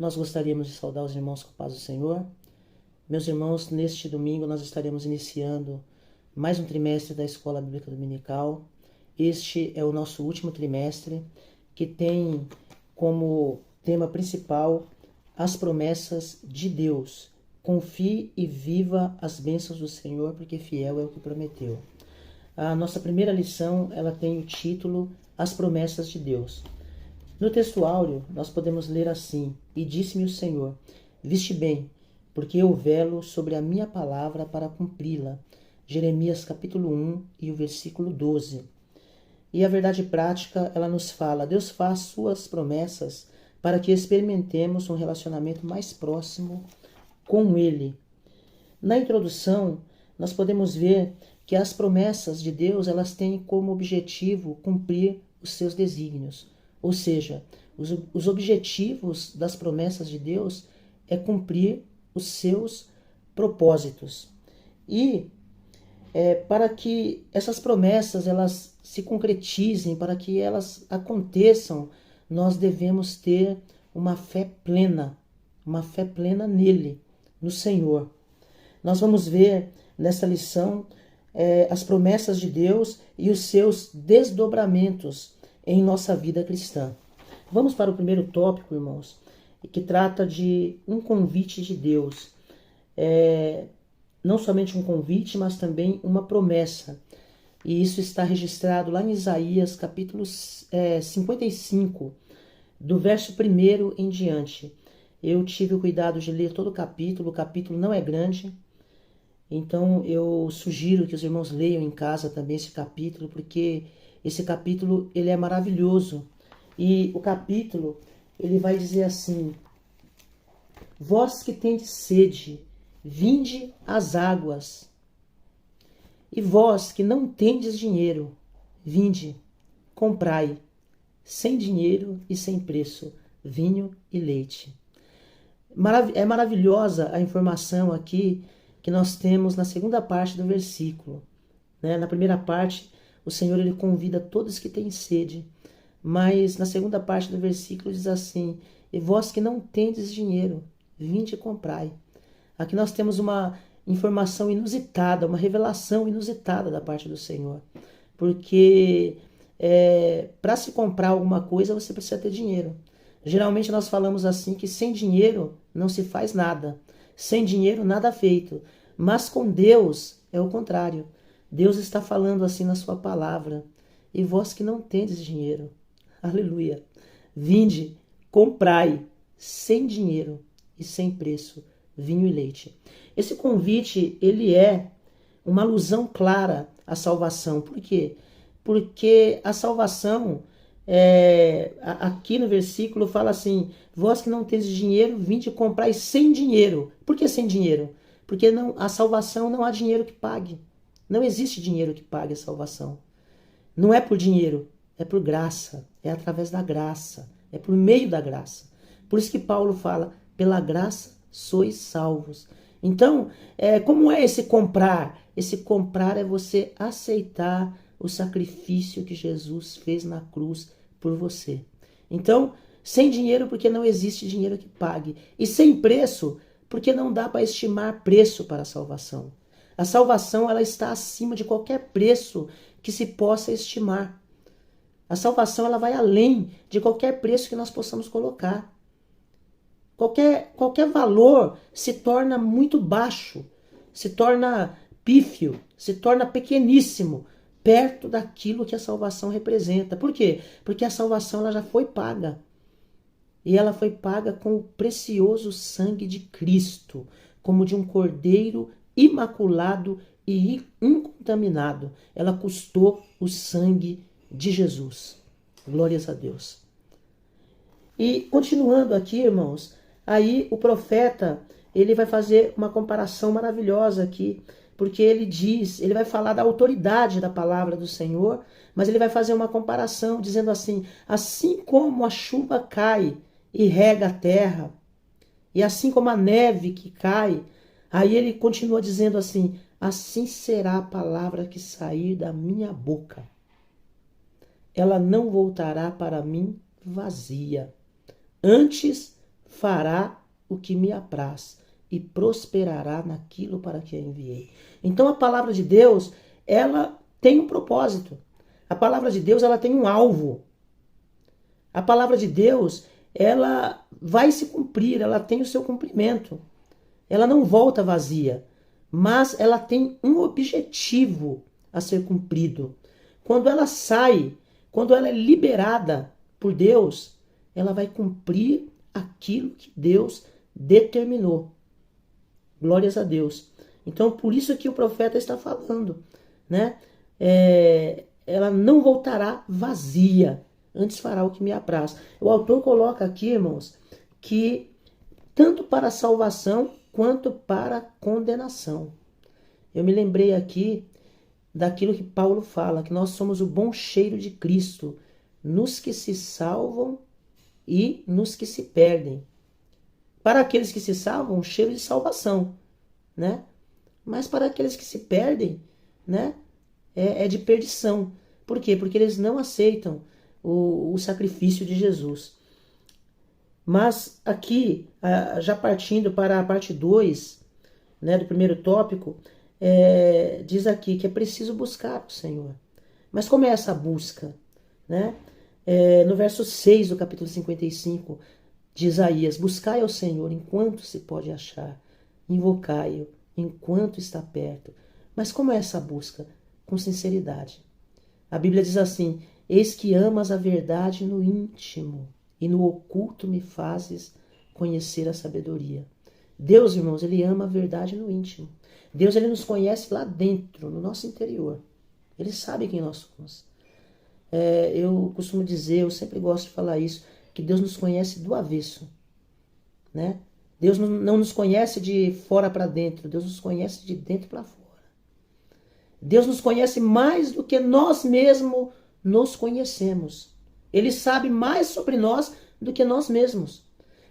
Nós gostaríamos de saudar os irmãos com a paz do Senhor. Meus irmãos, neste domingo nós estaremos iniciando mais um trimestre da Escola Bíblica Dominical. Este é o nosso último trimestre, que tem como tema principal as promessas de Deus. Confie e viva as bênçãos do Senhor, porque fiel é o que prometeu. A nossa primeira lição, ela tem o título As Promessas de Deus. No texto áureo, nós podemos ler assim: E disse-me o Senhor, viste bem, porque eu velo sobre a minha palavra para cumpri-la. Jeremias capítulo 1 e o versículo 12. E a verdade prática, ela nos fala: Deus faz suas promessas para que experimentemos um relacionamento mais próximo com Ele. Na introdução, nós podemos ver que as promessas de Deus, elas têm como objetivo cumprir os seus desígnios. Ou seja, os objetivos das promessas de Deus é cumprir os seus propósitos. E para que essas promessas elas se concretizem, para que elas aconteçam, nós devemos ter uma fé plena nele, no Senhor. Nós vamos ver nessa lição as promessas de Deus e os seus desdobramentos em nossa vida cristã. Vamos para o primeiro tópico, irmãos, que trata de um convite de Deus. Não somente um convite, mas também uma promessa. E isso está registrado lá em Isaías, capítulo 55, do verso 1 em diante. Eu tive o cuidado de ler todo o capítulo não é grande, então eu sugiro que os irmãos leiam em casa também esse capítulo, porque esse capítulo ele é maravilhoso. E o capítulo ele vai dizer assim: Vós que tendes sede, vinde às águas. E vós que não tendes dinheiro, vinde, comprai, sem dinheiro e sem preço, vinho e leite. É maravilhosa a informação aqui que nós temos na segunda parte do versículo. Na primeira parte, o Senhor ele convida todos que têm sede, mas na segunda parte do versículo diz assim: E vós que não tendes dinheiro, vinde e comprai. Aqui nós temos uma informação inusitada, uma revelação inusitada da parte do Senhor. Porque para se comprar alguma coisa você precisa ter dinheiro. Geralmente nós falamos assim que sem dinheiro não se faz nada. Sem dinheiro nada feito. Mas com Deus é o contrário. Deus está falando assim na sua palavra: E vós que não tendes dinheiro, aleluia, vinde, comprai, sem dinheiro e sem preço, vinho e leite. Esse convite, ele é uma alusão clara à salvação. Por quê? Porque a salvação, aqui no versículo fala assim: Vós que não tendes dinheiro, vinde comprai sem dinheiro. Por que sem dinheiro? Porque a salvação não há dinheiro que pague. Não existe dinheiro que pague a salvação. Não é por dinheiro, é por graça, é através da graça, é por meio da graça. Por isso que Paulo fala: pela graça sois salvos. Então, como é esse comprar? Esse comprar é você aceitar o sacrifício que Jesus fez na cruz por você. Então, sem dinheiro, porque não existe dinheiro que pague. E sem preço, porque não dá para estimar preço para a salvação. A salvação ela está acima de qualquer preço que se possa estimar. A salvação ela vai além de qualquer preço que nós possamos colocar. Qualquer valor se torna muito baixo, se torna pífio, se torna pequeníssimo, perto daquilo que a salvação representa. Por quê? Porque a salvação ela já foi paga. E ela foi paga com o precioso sangue de Cristo, como de um cordeiro imaculado e incontaminado. Ela custou o sangue de Jesus. Glórias a Deus. E continuando aqui, irmãos, aí o profeta, ele vai fazer uma comparação maravilhosa aqui, porque ele vai falar da autoridade da palavra do Senhor, mas ele vai fazer uma comparação dizendo assim: assim como a chuva cai e rega a terra, e assim como a neve que cai, aí ele continua dizendo assim: assim será a palavra que sair da minha boca. Ela não voltará para mim vazia. Antes fará o que me apraz e prosperará naquilo para que a enviei. Então a palavra de Deus, ela tem um propósito. A palavra de Deus, ela tem um alvo. A palavra de Deus, ela vai se cumprir, ela tem o seu cumprimento. Ela não volta vazia, mas ela tem um objetivo a ser cumprido. Quando ela sai, quando ela é liberada por Deus, ela vai cumprir aquilo que Deus determinou. Glórias a Deus. Então, por isso que o profeta está falando, né? Ela não voltará vazia, antes fará o que me apraz. O autor coloca aqui, irmãos, que tanto para a salvação quanto para a condenação. Eu me lembrei aqui daquilo que Paulo fala, que nós somos o bom cheiro de Cristo, nos que se salvam e nos que se perdem. Para aqueles que se salvam, um cheiro de salvação, né? Mas para aqueles que se perdem, né? É de perdição. Por quê? Porque eles não aceitam o sacrifício de Jesus. Mas aqui, já partindo para a parte 2, né, do primeiro tópico, diz aqui que é preciso buscar o Senhor. Mas como é essa busca? Né? No verso 6 do capítulo 55 de Isaías: buscai ao Senhor enquanto se pode achar, invocai-o enquanto está perto. Mas como é essa busca? Com sinceridade. A Bíblia diz assim: eis que amas a verdade no íntimo, e no oculto me fazes conhecer a sabedoria. Deus, irmãos, ele ama a verdade no íntimo. Deus, ele nos conhece lá dentro, no nosso interior. Ele sabe quem nós somos. Eu costumo dizer, eu sempre gosto de falar isso, que Deus nos conhece do avesso, né? Deus não nos conhece de fora para dentro, Deus nos conhece de dentro para fora. Deus nos conhece mais do que nós mesmos nos conhecemos. Ele sabe mais sobre nós do que nós mesmos.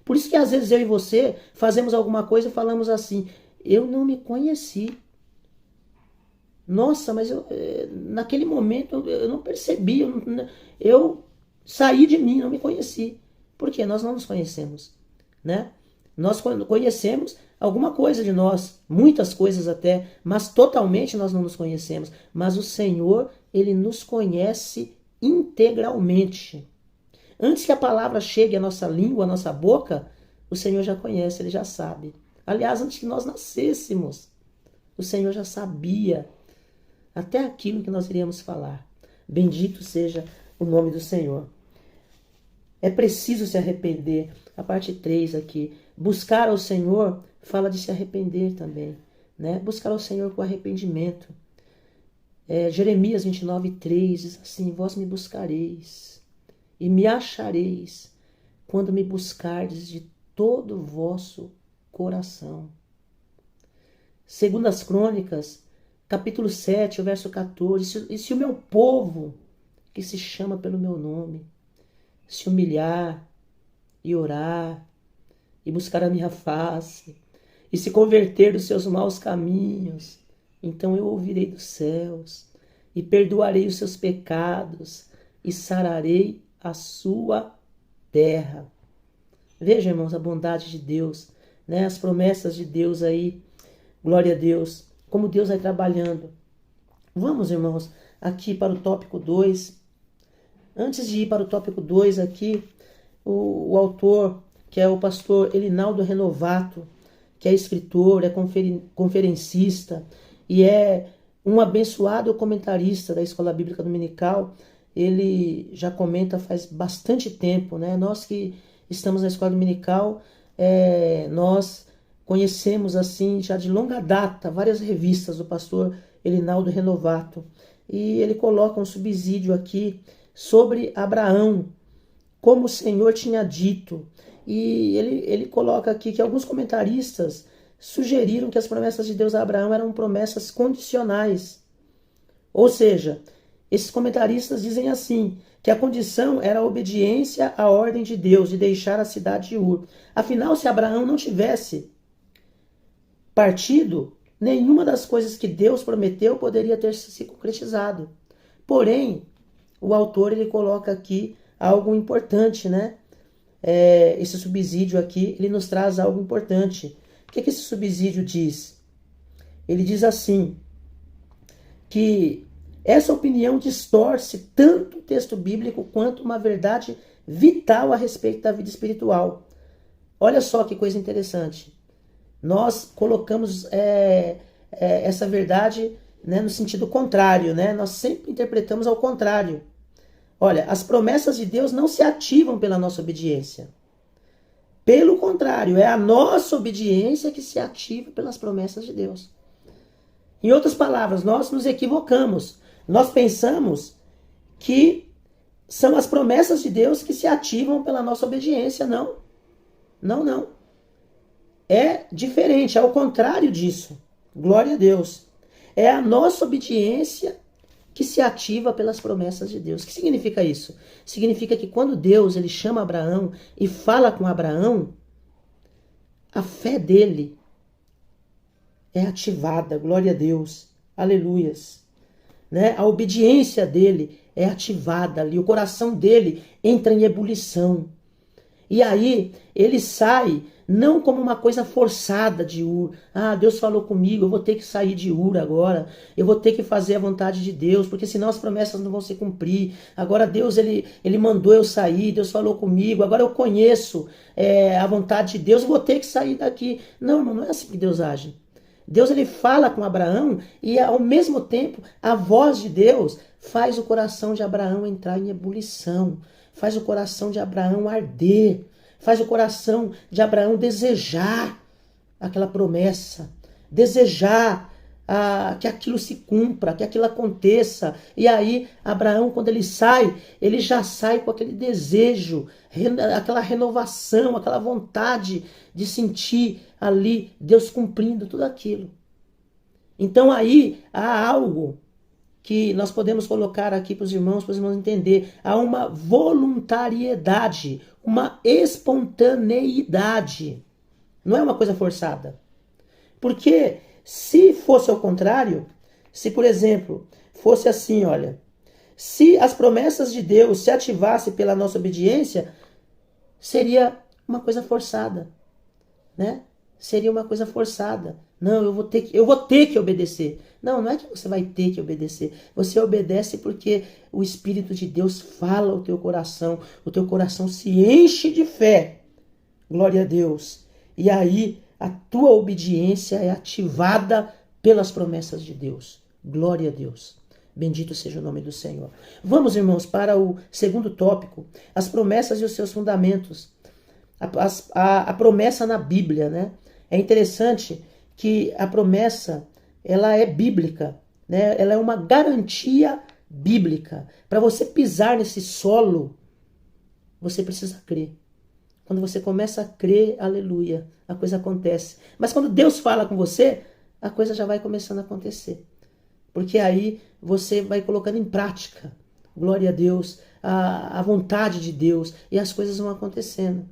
Por isso que às vezes eu e você fazemos alguma coisa e falamos assim: eu não me conheci. Nossa, mas naquele momento eu não percebi, eu saí de mim, não me conheci. Por quê? Nós não nos conhecemos, né? Nós conhecemos alguma coisa de nós, muitas coisas até, mas totalmente nós não nos conhecemos. Mas o Senhor, ele nos conhece integralmente. Antes que a palavra chegue à nossa língua, à nossa boca, o Senhor já conhece, ele já sabe. Aliás, antes que nós nascêssemos, o Senhor já sabia até aquilo que nós iríamos falar. Bendito seja o nome do Senhor. É preciso se arrepender. A parte 3 aqui. Buscar ao Senhor fala de se arrepender também, né? Buscar ao Senhor com arrependimento. Jeremias 29:3 diz assim: vós me buscareis e me achareis quando me buscardes de todo o vosso coração. Segundo as Crônicas, capítulo 7, o verso 14: e se o meu povo, que se chama pelo meu nome, se humilhar e orar e buscar a minha face e se converter dos seus maus caminhos, então eu ouvirei dos céus e perdoarei os seus pecados e sararei a sua terra. Veja, irmãos, a bondade de Deus, né? As promessas de Deus aí. Glória a Deus. Como Deus vai trabalhando. Vamos, irmãos, aqui para o tópico 2. Antes de ir para o tópico 2 aqui, o autor, que é o pastor Elinaldo Renovato, que é escritor, é conferencista e é um abençoado comentarista da Escola Bíblica Dominical. Ele já comenta faz bastante tempo, né? Nós que estamos na Escola Dominical, nós conhecemos assim já de longa data várias revistas do pastor Elinaldo Renovato. E ele coloca um subsídio aqui sobre Abraão, como o Senhor tinha dito. E ele coloca aqui que alguns comentaristas sugeriram que as promessas de Deus a Abraão eram promessas condicionais. Ou seja, esses comentaristas dizem assim, que a condição era a obediência à ordem de Deus de deixar a cidade de Ur. Afinal, se Abraão não tivesse partido, nenhuma das coisas que Deus prometeu poderia ter se concretizado. Porém, o autor ele coloca aqui algo importante, né? esse subsídio aqui, ele nos traz algo importante. O que esse subsídio diz? Ele diz assim, que essa opinião distorce tanto o texto bíblico quanto uma verdade vital a respeito da vida espiritual. Olha só que coisa interessante. Nós colocamos essa verdade, né, no sentido contrário, né? Nós sempre interpretamos ao contrário. Olha, as promessas de Deus não se ativam pela nossa obediência. Pelo contrário, é a nossa obediência que se ativa pelas promessas de Deus. Em outras palavras, nós nos equivocamos. Nós pensamos que são as promessas de Deus que se ativam pela nossa obediência. Não. Não. É diferente, é o contrário disso. Glória a Deus. É a nossa obediência que se ativa pelas promessas de Deus. O que significa isso? Significa que quando Deus ele chama Abraão e fala com Abraão, a fé dele é ativada. Glória a Deus. Aleluias. Né? A obediência dele é ativada ali. O coração dele entra em ebulição. E aí ele sai não como uma coisa forçada de Ur. Ah, Deus falou comigo, eu vou ter que sair de Ur agora. Eu vou ter que fazer a vontade de Deus, porque senão as promessas não vão se cumprir. Agora Deus, ele mandou eu sair, Deus falou comigo. Agora eu conheço a vontade de Deus, eu vou ter que sair daqui. Não, irmão, não é assim que Deus age. Deus, ele fala com Abraão e ao mesmo tempo a voz de Deus faz o coração de Abraão entrar em ebulição. Faz o coração de Abraão arder. Faz o coração de Abraão desejar aquela promessa. Desejar que aquilo se cumpra, que aquilo aconteça. E aí, Abraão, quando ele já sai com aquele desejo, aquela renovação, aquela vontade de sentir ali Deus cumprindo tudo aquilo. Então aí há algo que nós podemos colocar aqui para os irmãos entender. Há uma voluntariedade, uma espontaneidade. Não é uma coisa forçada. Porque se fosse ao contrário, se, por exemplo, fosse assim, olha, se as promessas de Deus se ativassem pela nossa obediência, seria uma coisa forçada, né? Seria uma coisa forçada. Não, eu vou ter que obedecer. Não é que você vai ter que obedecer. Você obedece porque o Espírito de Deus fala ao teu coração se enche de fé. Glória a Deus. E aí a tua obediência é ativada pelas promessas de Deus. Glória a Deus. Bendito seja o nome do Senhor. Vamos, irmãos, para o segundo tópico. As promessas e os seus fundamentos. A promessa na Bíblia, né? É interessante que a promessa, ela é bíblica, né? Ela é uma garantia bíblica. Para você pisar nesse solo, você precisa crer. Quando você começa a crer, aleluia, a coisa acontece. Mas quando Deus fala com você, a coisa já vai começando a acontecer. Porque aí você vai colocando em prática, glória a Deus, a vontade de Deus, e as coisas vão acontecendo.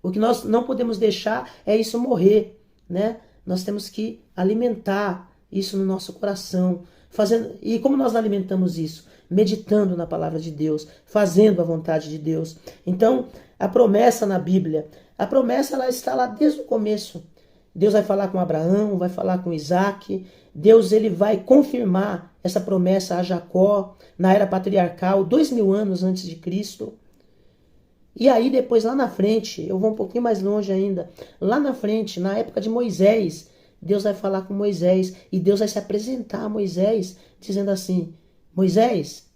O que nós não podemos deixar é isso morrer, né? Nós temos que alimentar isso no nosso coração. E como nós alimentamos isso? Meditando na palavra de Deus, fazendo a vontade de Deus. Então, a promessa na Bíblia, a promessa ela está lá desde o começo. Deus vai falar com Abraão, vai falar com Isaac. Deus ele vai confirmar essa promessa a Jacó na era patriarcal, 2000 anos antes de Cristo. E aí depois lá na frente, eu vou um pouquinho mais longe ainda, lá na frente, na época de Moisés, Deus vai falar com Moisés e Deus vai se apresentar a Moisés dizendo assim, Moisés,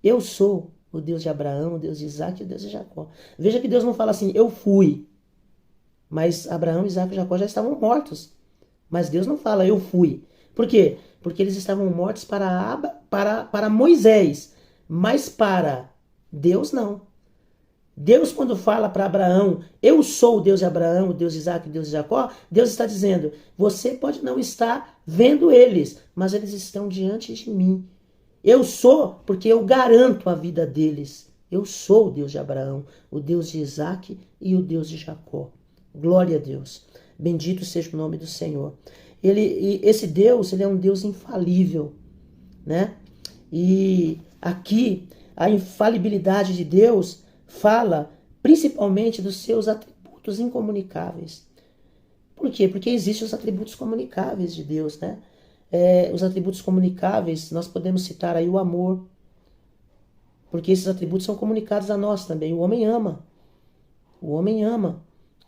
eu sou o Deus de Abraão, o Deus de Isaac e o Deus de Jacó. Veja que Deus não fala assim, eu fui, mas Abraão, Isaac e Jacó já estavam mortos. Mas Deus não fala, eu fui. Por quê? Porque eles estavam mortos para Moisés, mas para Deus não. Deus, quando fala para Abraão, eu sou o Deus de Abraão, o Deus de Isaac, o Deus de Jacó, Deus está dizendo, você pode não estar vendo eles, mas eles estão diante de mim. Eu sou, porque eu garanto a vida deles. Eu sou o Deus de Abraão, o Deus de Isaac e o Deus de Jacó. Glória a Deus. Bendito seja o nome do Senhor. Esse Deus, ele é um Deus infalível, né? E aqui, a infalibilidade de Deus fala principalmente dos seus atributos incomunicáveis. Por quê? Porque existem os atributos comunicáveis de Deus, né? Os atributos comunicáveis, nós podemos citar aí o amor, porque esses atributos são comunicados a nós também. O homem ama,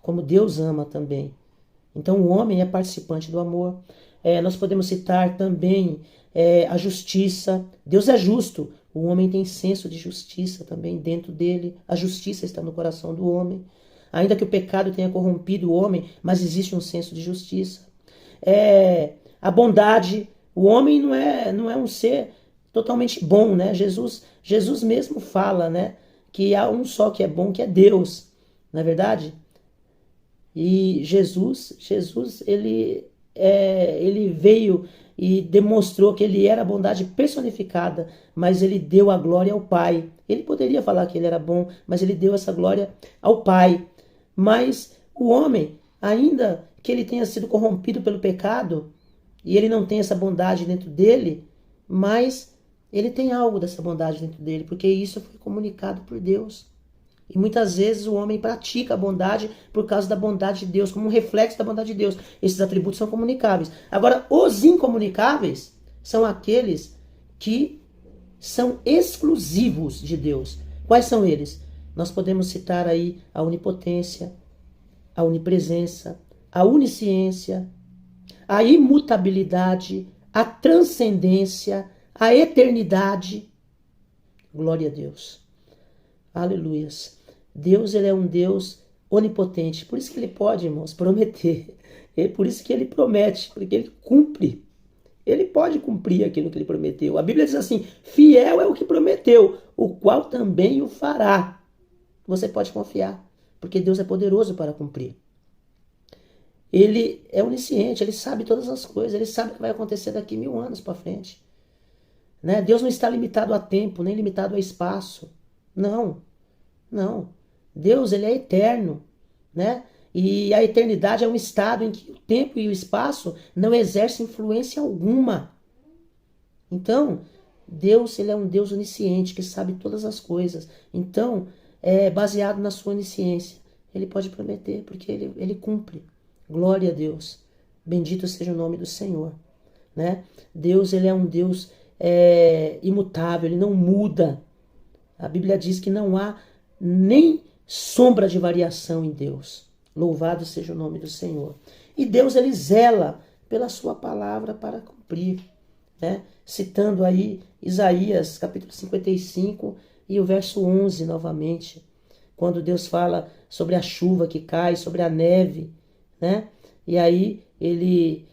como Deus ama também. Então o homem é participante do amor. Nós podemos citar também a justiça. Deus é justo. O homem tem senso de justiça também dentro dele. A justiça está no coração do homem. Ainda que o pecado tenha corrompido o homem, mas existe um senso de justiça. A bondade. O homem não é um ser totalmente bom, né? Jesus mesmo fala, né, que há um só que é bom, que é Deus. Não é verdade? E Jesus, ele veio e demonstrou que ele era a bondade personificada, mas ele deu a glória ao Pai. Ele poderia falar que ele era bom, mas ele deu essa glória ao Pai. Mas o homem, ainda que ele tenha sido corrompido pelo pecado, e ele não tem essa bondade dentro dele, mas ele tem algo dessa bondade dentro dele, porque isso foi comunicado por Deus. E muitas vezes o homem pratica a bondade por causa da bondade de Deus, como um reflexo da bondade de Deus. Esses atributos são comunicáveis. Agora, os incomunicáveis são aqueles que são exclusivos de Deus. Quais são eles? Nós podemos citar aí a onipotência, a onipresença, a onisciência, a imutabilidade, a transcendência, a eternidade. Glória a Deus. Aleluias. Deus, ele é um Deus onipotente. Por isso que ele pode, irmãos, prometer. É por isso que ele promete, porque ele cumpre. Ele pode cumprir aquilo que ele prometeu. A Bíblia diz assim: fiel é o que prometeu, o qual também o fará. Você pode confiar, porque Deus é poderoso para cumprir. Ele é onisciente, ele sabe todas as coisas, ele sabe o que vai acontecer daqui 1000 anos para frente. Né? Deus não está limitado a tempo, nem limitado a espaço. Não. Deus, ele é eterno, né? E a eternidade é um estado em que o tempo e o espaço não exercem influência alguma. Então, Deus, ele é um Deus onisciente, que sabe todas as coisas. Então, baseado na sua onisciência, ele pode prometer, porque ele cumpre. Glória a Deus. Bendito seja o nome do Senhor, né? Deus, ele é um Deus imutável, ele não muda. A Bíblia diz que não há nem sombra de variação em Deus. Louvado seja o nome do Senhor. E Deus, ele zela pela sua palavra para cumprir, né? Citando aí Isaías capítulo 55 e o verso 11 novamente, quando Deus fala sobre a chuva que cai, sobre a neve, né? E aí ele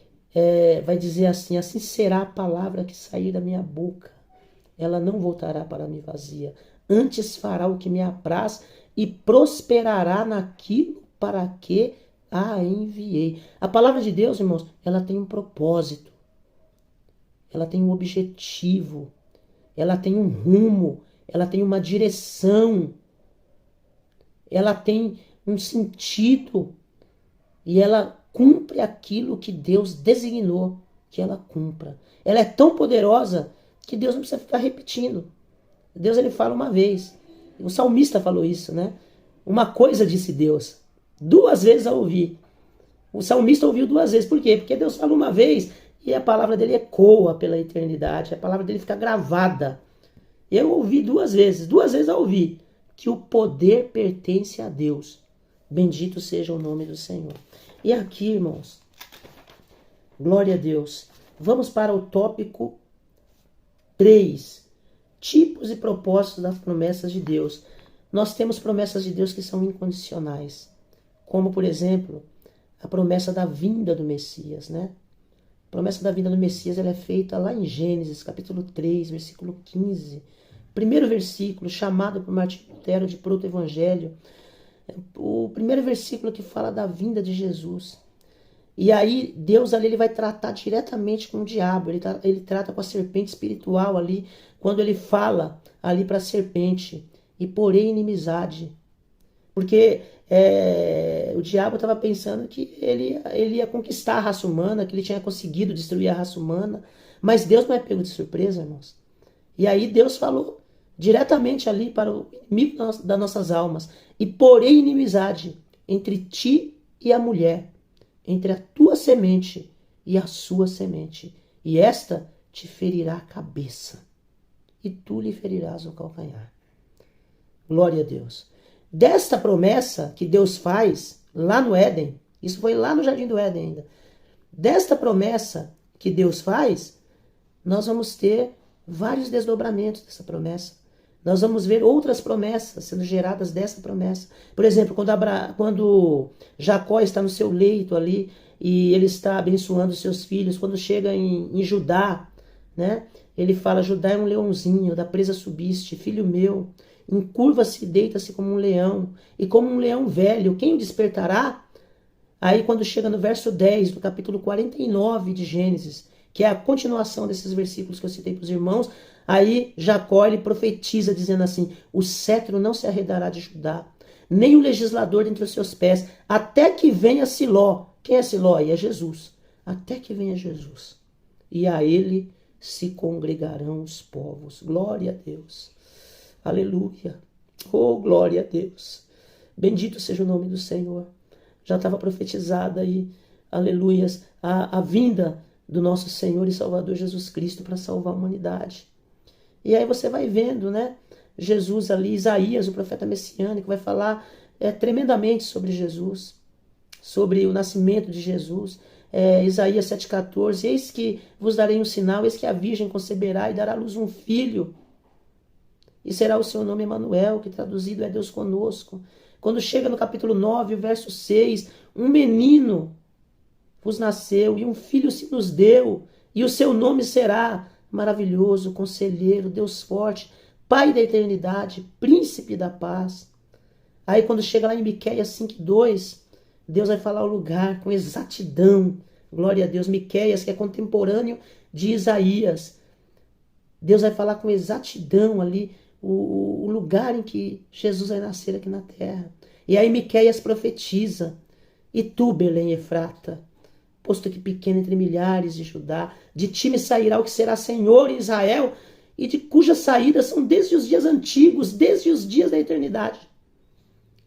vai dizer assim: assim será a palavra que sair da minha boca. Ela não voltará para mim vazia, antes fará o que me apraz e prosperará naquilo para que a enviei. A palavra de Deus, irmãos, ela tem um propósito, ela tem um objetivo, ela tem um rumo, ela tem uma direção, ela tem um sentido e ela cumpre aquilo que Deus designou que ela cumpra. Ela é tão poderosa que Deus não precisa ficar repetindo. Deus, ele fala uma vez. O salmista falou isso, né? Uma coisa disse Deus, 2 vezes a ouvir. O salmista ouviu 2 vezes. Por quê? Porque Deus fala uma vez e a palavra dele ecoa pela eternidade. A palavra dele fica gravada. Eu ouvi 2 vezes. 2 vezes a ouvir que o poder pertence a Deus. Bendito seja o nome do Senhor. E aqui, irmãos, glória a Deus. Vamos para o tópico 3. Tipos e propósitos das promessas de Deus. Nós temos promessas de Deus que são incondicionais. Como, por exemplo, a promessa da vinda do Messias, né? A promessa da vinda do Messias, ela é feita lá em Gênesis, capítulo 3, versículo 15. Primeiro versículo, chamado por Martinho Lutero de proto-evangelho. O primeiro versículo que fala da vinda de Jesus. E aí, Deus ali, ele vai tratar diretamente com o diabo. Ele trata com a serpente espiritual ali, quando ele fala ali para a serpente: e porém inimizade. Porque o diabo estava pensando que ele ia conquistar a raça humana, que ele tinha conseguido destruir a raça humana. Mas Deus não é pego de surpresa, irmãos. E aí Deus falou diretamente ali para o inimigo das nossas almas: E porém inimizade entre ti e a mulher, entre a tua semente e a sua semente, e esta te ferirá a cabeça, e tu lhe ferirás o calcanhar. Glória a Deus. Desta promessa que Deus faz lá no Éden, isso foi lá no Jardim do Éden ainda, desta promessa que Deus faz, nós vamos ter vários desdobramentos dessa promessa. Nós vamos ver outras promessas sendo geradas dessa promessa. Por exemplo, quando Jacó está no seu leito ali e ele está abençoando seus filhos, quando chega em Judá, né? Ele fala: Judá é um leãozinho, da presa subiste, filho meu, encurva-se e deita-se como um leão, e como um leão velho, quem o despertará? Aí quando chega no verso 10 do capítulo 49 de Gênesis, que é a continuação desses versículos que eu citei para os irmãos, aí Jacó ele profetiza dizendo assim: o cetro não se arredará de Judá, nem o legislador dentre os seus pés, até que venha Siló. Quem é Siló? E é Jesus. Até que venha Jesus. E a ele se congregarão os povos. Glória a Deus. Aleluia. Oh, glória a Deus. Bendito seja o nome do Senhor. Já estava profetizada aí, aleluias, a vinda do nosso Senhor e Salvador Jesus Cristo para salvar a humanidade. E aí você vai vendo, né? Jesus ali, Isaías, o profeta messiânico, vai falar tremendamente sobre Jesus, sobre o nascimento de Jesus. Isaías 7,14, eis que vos darei um sinal, eis que a virgem conceberá e dará à luz um filho, e será o seu nome Emanuel, que traduzido é Deus conosco. Quando chega no capítulo 9, verso 6, um menino vos nasceu e um filho se nos deu, e o seu nome será Maravilhoso, Conselheiro, Deus Forte, Pai da Eternidade, Príncipe da Paz. Aí quando chega lá em Miqueias 5,2, Deus vai falar o lugar com exatidão. Glória a Deus. Miqueias, que é contemporâneo de Isaías. Deus vai falar com exatidão ali o lugar em que Jesus vai nascer aqui na terra. E aí Miqueias profetiza: e tu, Belém Efrata, posto que pequeno entre milhares de Judá, de ti me sairá o que será Senhor em Israel, e de cujas saídas são desde os dias antigos, desde os dias da eternidade.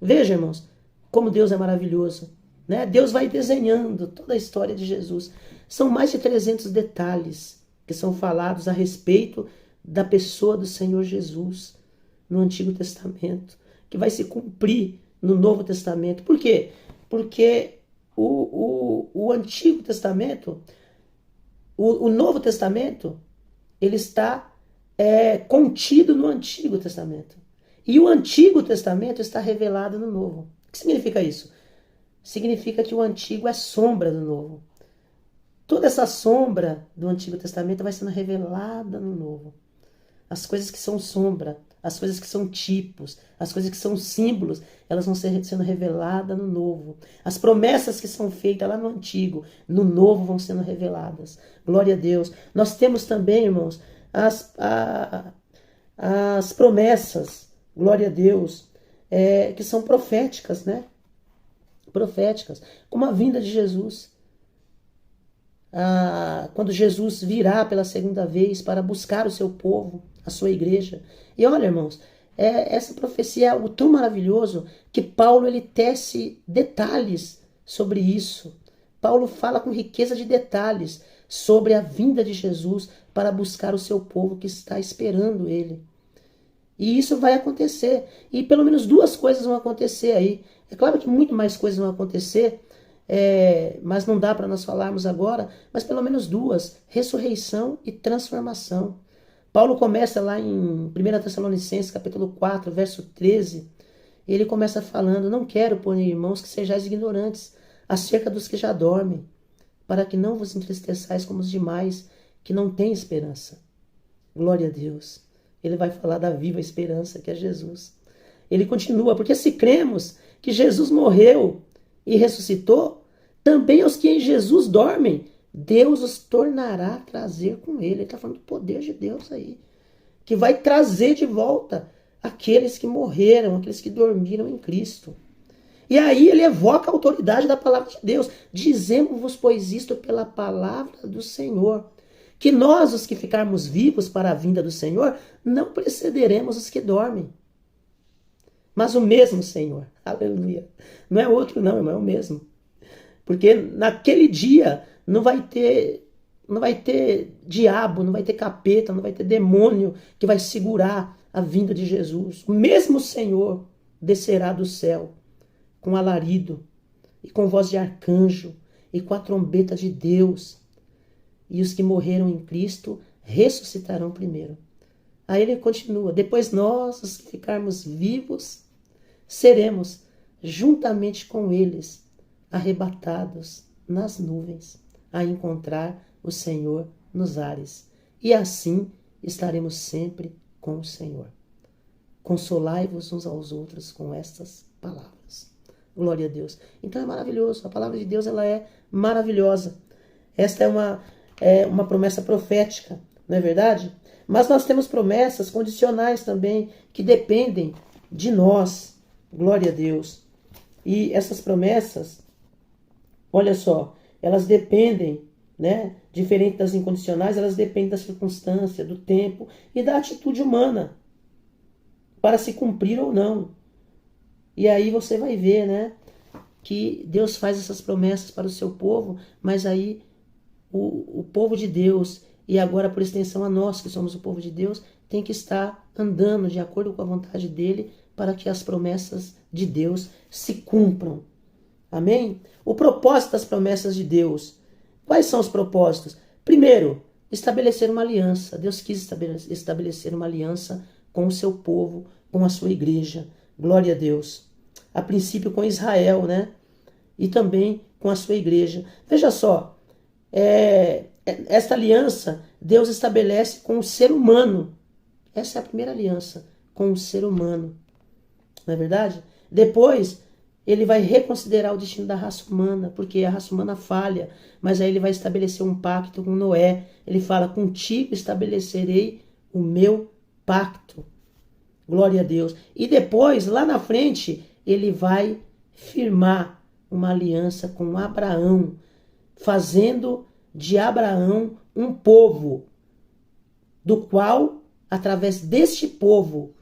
Veja, irmãos, como Deus é maravilhoso, né? Deus vai desenhando toda a história de Jesus. São mais de 300 detalhes que são falados a respeito da pessoa do Senhor Jesus no Antigo Testamento, que vai se cumprir no Novo Testamento. Por quê? Porque o Antigo Testamento, o Novo Testamento, ele está contido no Antigo Testamento. E o Antigo Testamento está revelado no Novo. O que significa isso? Significa que o Antigo é sombra do Novo. Toda essa sombra do Antigo Testamento vai sendo revelada no Novo. As coisas que são sombra, as coisas que são tipos, as coisas que são símbolos, elas vão sendo reveladas no Novo. As promessas que são feitas lá no Antigo, no Novo vão sendo reveladas. Glória a Deus. Nós temos também, irmãos, as promessas, glória a Deus, que são proféticas, né? Proféticas, como a vinda de Jesus. Quando Jesus virá pela segunda vez para buscar o seu povo, a sua igreja. E olha, irmãos, essa profecia é algo tão maravilhoso que Paulo ele tece detalhes sobre isso. Paulo fala com riqueza de detalhes sobre a vinda de Jesus para buscar o seu povo que está esperando ele. E isso vai acontecer. E pelo menos duas coisas vão acontecer aí. É claro que muito mais coisas vão acontecer, mas não dá para nós falarmos agora, mas pelo menos duas: ressurreição e transformação. Paulo começa lá em 1 Tessalonicenses, capítulo 4, verso 13, ele começa falando: não quero, porém, irmãos, que sejais ignorantes acerca dos que já dormem, para que não vos entristeçais como os demais, que não têm esperança. Glória a Deus. Ele vai falar da viva esperança, que é Jesus. Ele continua: porque se cremos que Jesus morreu e ressuscitou, também os que em Jesus dormem, Deus os tornará a trazer com ele. Ele está falando do poder de Deus aí, que vai trazer de volta aqueles que morreram, aqueles que dormiram em Cristo. E aí ele evoca a autoridade da palavra de Deus. Dizemos-vos, pois, isto pela palavra do Senhor, que nós, os que ficarmos vivos para a vinda do Senhor, não precederemos os que dormem. mas o mesmo Senhor. Aleluia. Não é outro não, irmão, é o mesmo. Porque naquele dia não vai ter diabo, não vai ter capeta, não vai ter demônio que vai segurar a vinda de Jesus. O mesmo Senhor descerá do céu com alarido e com voz de arcanjo e com a trombeta de Deus. E os que morreram em Cristo ressuscitarão primeiro. Aí ele continua: depois nós, os que ficarmos vivos, seremos juntamente com eles arrebatados nas nuvens a encontrar o Senhor nos ares. E assim estaremos sempre com o Senhor. Consolai-vos uns aos outros com estas palavras. Glória a Deus. Então é maravilhoso. A palavra de Deus, ela é maravilhosa. Esta é uma promessa profética, não é verdade? Mas nós temos promessas condicionais também, que dependem de nós. Glória a Deus. E essas promessas, olha só, elas dependem, né? Diferente das incondicionais, elas dependem da circunstância, do tempo e da atitude humana para se cumprir ou não. E aí você vai ver, né, que Deus faz essas promessas para o seu povo, mas aí o povo de Deus, e agora por extensão a nós que somos o povo de Deus, tem que estar andando de acordo com a vontade dele para que as promessas de Deus se cumpram. Amém? O propósito das promessas de Deus. Quais são os propósitos? Primeiro, estabelecer uma aliança. Deus quis estabelecer uma aliança com o seu povo, com a sua igreja. Glória a Deus. A princípio com Israel, né? E também com a sua igreja. Veja só, esta aliança Deus estabelece com o ser humano. Essa é a primeira aliança, com o ser humano. Não é verdade? Depois, ele vai reconsiderar o destino da raça humana, porque a raça humana falha, mas aí ele vai estabelecer um pacto com Noé. Ele fala: contigo estabelecerei o meu pacto. Glória a Deus. E depois, lá na frente, ele vai firmar uma aliança com Abraão, fazendo de Abraão um povo, do qual, através deste povo,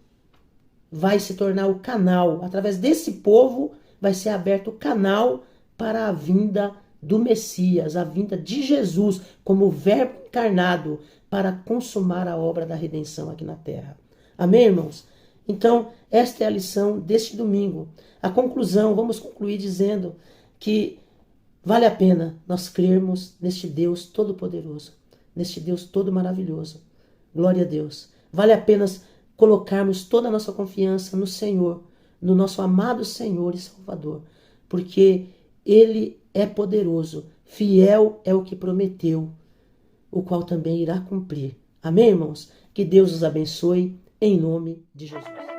vai se tornar o canal. Através desse povo vai ser aberto o canal para a vinda do Messias, a vinda de Jesus como verbo encarnado para consumar a obra da redenção aqui na terra. Amém, irmãos? Então, esta é a lição deste domingo. A conclusão, vamos concluir dizendo que vale a pena nós crermos neste Deus todo-poderoso, neste Deus todo-maravilhoso. Glória a Deus. Vale a pena colocarmos toda a nossa confiança no Senhor, no nosso amado Senhor e Salvador, porque Ele é poderoso, fiel é o que prometeu, o qual também irá cumprir. Amém, irmãos? Que Deus os abençoe, em nome de Jesus.